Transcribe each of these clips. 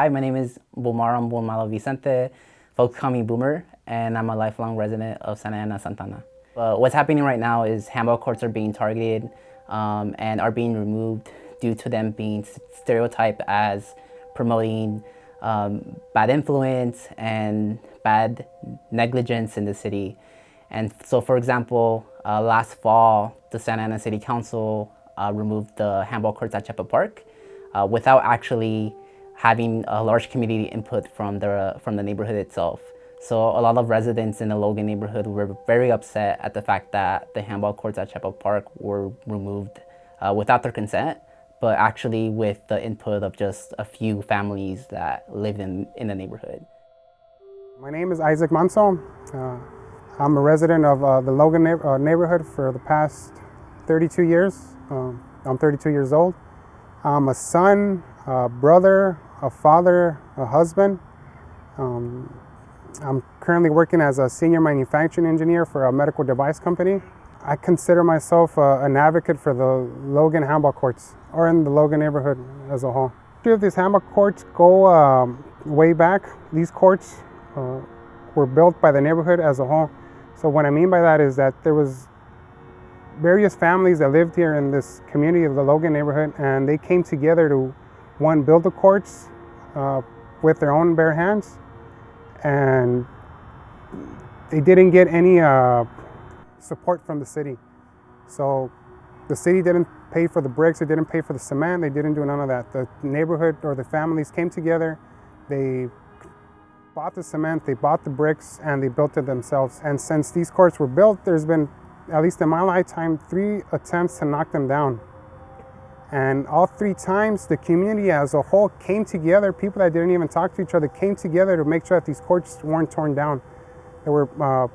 Hi, my name is Bumaram Bumalo Vicente. Folks call me Boomer, and I'm a lifelong resident of Santa Ana, Santana. What's happening right now is handball courts are being targeted and are being removed due to them being stereotyped as promoting bad influence and bad negligence in the city. And so, for example, last fall, the Santa Ana City Council removed the handball courts at Chepa Park without actually having a large community input from the neighborhood itself. So a lot of residents in the Logan neighborhood were very upset at the fact that the handball courts at Chepa Park were removed without their consent, but actually with the input of just a few families that lived in the neighborhood. My name is Isaac Manso. I'm a resident of the Logan neighborhood for the past 32 years. I'm 32 years old. I'm a son, a brother, a father, a husband. I'm currently working as a senior manufacturing engineer for a medical device company. I consider myself an advocate for the Logan handball courts, or in the Logan neighborhood as a whole. Two of these handball courts go way back. These courts were built by the neighborhood as a whole. So what I mean by that is that there was various families that lived here in this community of the Logan neighborhood, and they came together to, one, build the courts with their own bare hands, and they didn't get any support from the city. So the city didn't pay for the bricks, they didn't pay for the cement, they didn't do none of that. The neighborhood or the families came together, they bought the cement, they bought the bricks, and they built it themselves. And since these courts were built, there's been, at least in my lifetime, 3 attempts to knock them down. And all 3 times, the community as a whole came together. People that didn't even talk to each other came together to make sure that these courts weren't torn down. There were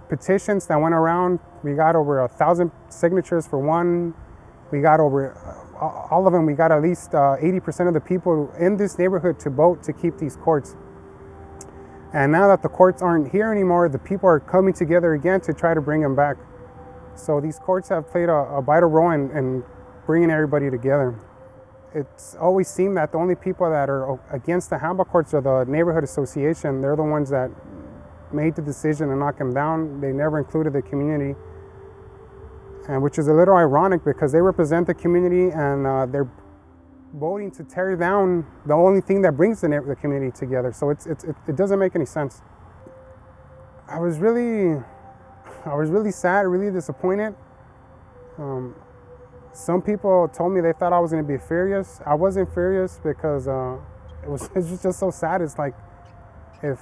petitions that went around. We got over 1,000 signatures for one. We got over, all of them, we got at least 80% of the people in this neighborhood to vote to keep these courts. And now that the courts aren't here anymore, the people are coming together again to try to bring them back. So these courts have played a vital role in bringing everybody together. It's always seemed that the only people that are against the handball courts are the neighborhood association. They're the ones that made the decision to knock them down. They never included the community, and which is a little ironic because they represent the community, and they're voting to tear down the only thing that brings the community together. So it doesn't make any sense. I was really sad, really disappointed. Some people told me they thought I was going to be furious. I wasn't furious because it's just so sad. It's like if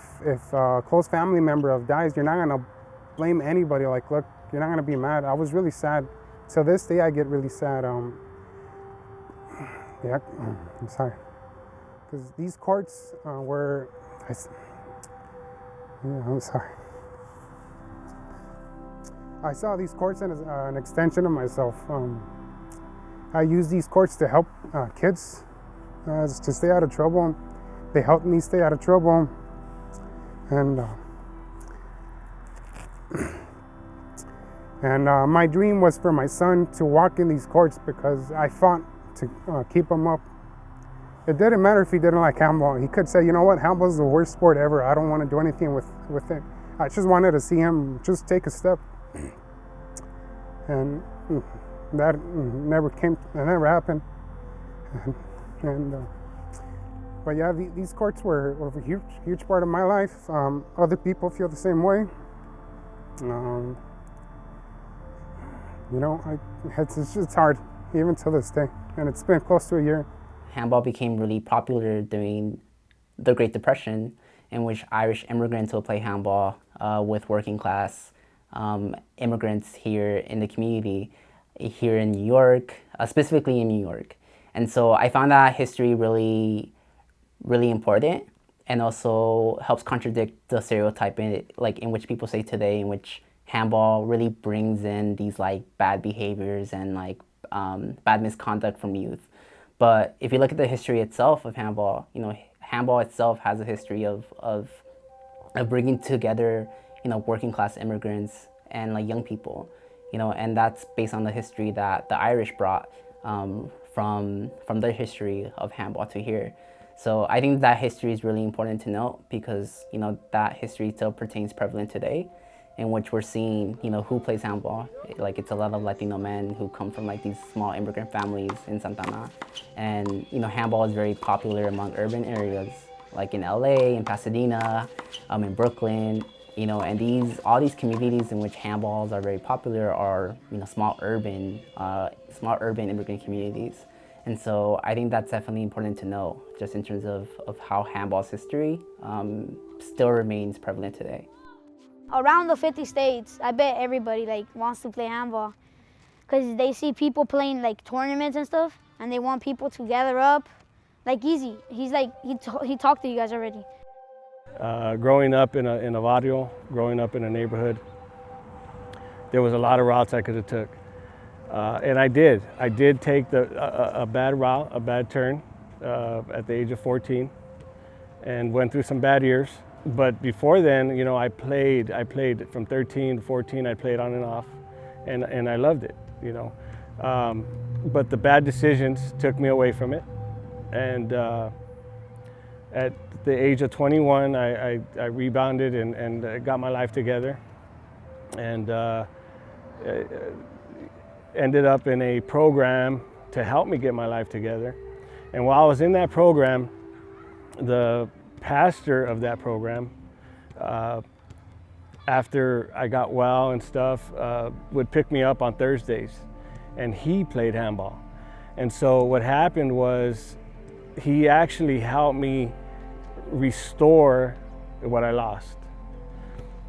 a close family member dies, you're not going to blame anybody. Like, look, you're not going to be mad. I was really sad. To this day, I get really sad. Yeah, I'm sorry. Because these courts were, I'm sorry. I saw these courts as an extension of myself. I use these courts to help kids to stay out of trouble. They helped me stay out of trouble. And my dream was for my son to walk in these courts because I fought to keep him up. It didn't matter if he didn't like handball. He could say, you know what, handball is the worst sport ever. I don't want to do anything with it. I just wanted to see him just take a step. And that never happened. But yeah, these courts were a huge part of my life. Other people feel the same way. It's hard, even to this day. And it's been close to a year. Handball became really popular during the Great Depression, in which Irish immigrants will play handball with working class immigrants here in the community, here in New York, specifically in New York. And so I found that history really, really important, and also helps contradict the stereotype in which people say today, in which handball really brings in these bad behaviors and bad misconduct from youth. But if you look at the history itself of handball, handball itself has a history of bringing together, working class immigrants and young people, and that's based on the history that the Irish brought from their history of handball to here. So I think that history is really important to note because, that history still pertains prevalent today, in which we're seeing, who plays handball. Like, it's a lot of Latino men who come from like these small immigrant families in Santa Ana. And, handball is very popular among urban areas, like in LA, in Pasadena, in Brooklyn, and all these communities in which handballs are very popular are, small urban immigrant communities. And so I think that's definitely important to know, just in terms of how handball's history still remains prevalent today. Around the 50 states, I bet everybody wants to play handball because they see people playing tournaments and stuff, and they want people to gather up. Easy. He talked to you guys already. Growing up in a barrio, growing up in a neighborhood, there was a lot of routes I could have took. And I did. I did take a bad route, a bad turn at the age of 14 and went through some bad years. But before then, I played from 13 to 14, I played on and off, and I loved it, But the bad decisions took me away from it. And at the age of 21, I rebounded and got my life together, and ended up in a program to help me get my life together. And while I was in that program, the pastor of that program, after I got well and stuff, would pick me up on Thursdays, and he played handball. And so what happened was he actually helped me restore what I lost.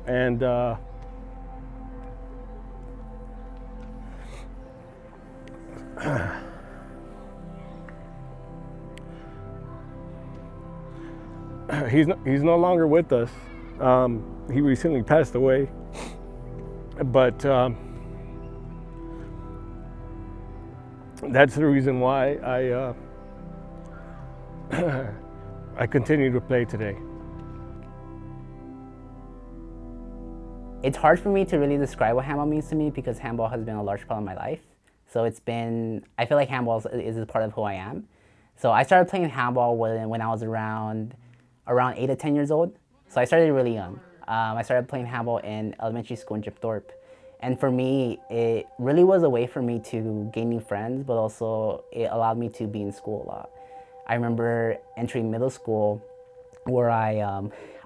And he's no longer with us. He recently passed away, but that's the reason why I continue to play today. It's hard for me to really describe what handball means to me because handball has been a large part of my life. So I feel like handball is a part of who I am. So I started playing handball when I was around 8 to 10 years old. So I started really young. I started playing handball in elementary school in Gypthorpe. And for me, it really was a way for me to gain new friends, but also it allowed me to be in school a lot. I remember entering middle school where I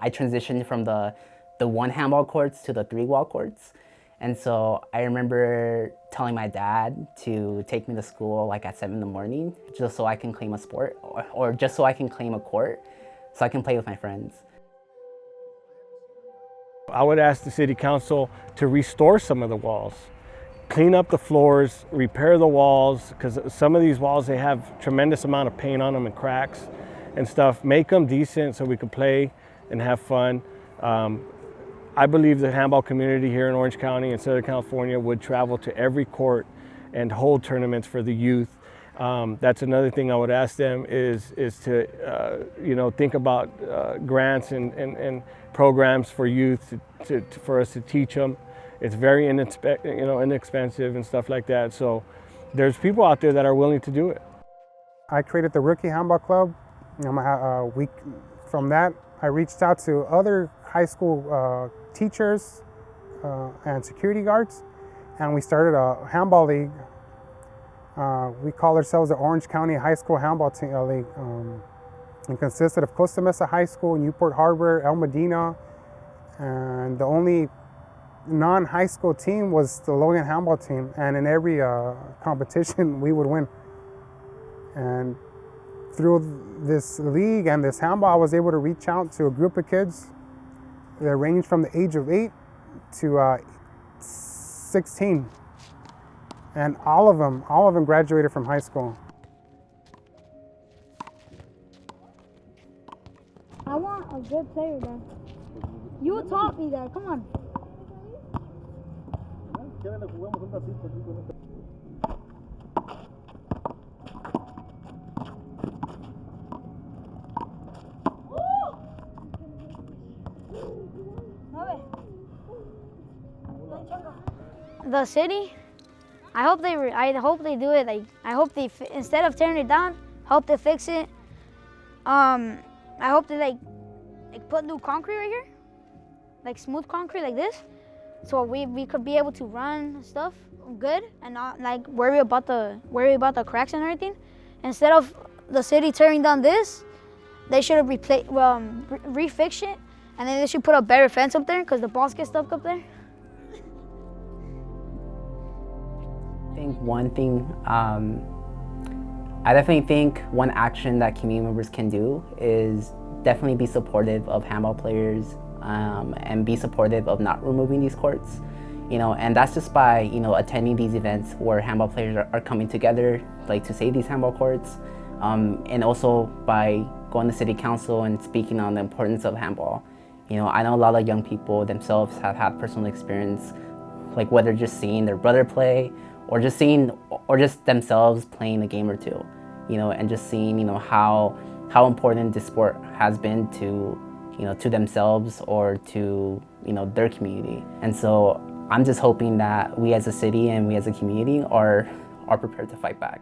transitioned from the 1 handball courts to the 3 wall courts. And so I remember telling my dad to take me to school at 7 in the morning, just so I can claim a sport, or just so I can claim a court, so I can play with my friends. I would ask the city council to restore some of the walls, clean up the floors, repair the walls, because some of these walls, they have tremendous amount of paint on them and cracks and stuff. Make them decent so we can play and have fun. I believe the handball community here in Orange County and Southern California would travel to every court and hold tournaments for the youth. That's another thing I would ask them is to think about grants and programs for youth for us to teach them. It's very inexpensive and stuff like that. So there's people out there that are willing to do it. I created the Rookie Handball Club. From that, I reached out to other high school teachers and security guards, and we started a handball league. We call ourselves the Orange County High School Handball League. It consisted of Costa Mesa High School, Newport Harbor, El Medina, and the only non-high school team was the Logan handball team. And in every competition, we would win. And through this league and this handball, I was able to reach out to a group of kids that ranged from the age of 8 to 16. And all of them graduated from high school. I want a good player, Dad. You taught me that. Come on. The city, I hope they do it. I hope they, instead of tearing it down, hope they fix it. I hope to like put new concrete right here, like smooth concrete like this, so we could be able to run stuff good and not like worry about the cracks and everything. Instead of the city tearing down this, they should have refixed it, and then they should put a better fence up there because the balls get stuck up there. I think one thing, I definitely think one action that community members can do is definitely be supportive of handball players and be supportive of not removing these courts. And that's just by, attending these events where handball players are coming together, like to save these handball courts, and also by going to city council and speaking on the importance of handball. I know a lot of young people themselves have had personal experience, like whether just seeing their brother play or just themselves playing a game or two, and just seeing, how important this sport has been to, to themselves or to, their community. And so I'm just hoping that we as a city and we as a community are prepared to fight back.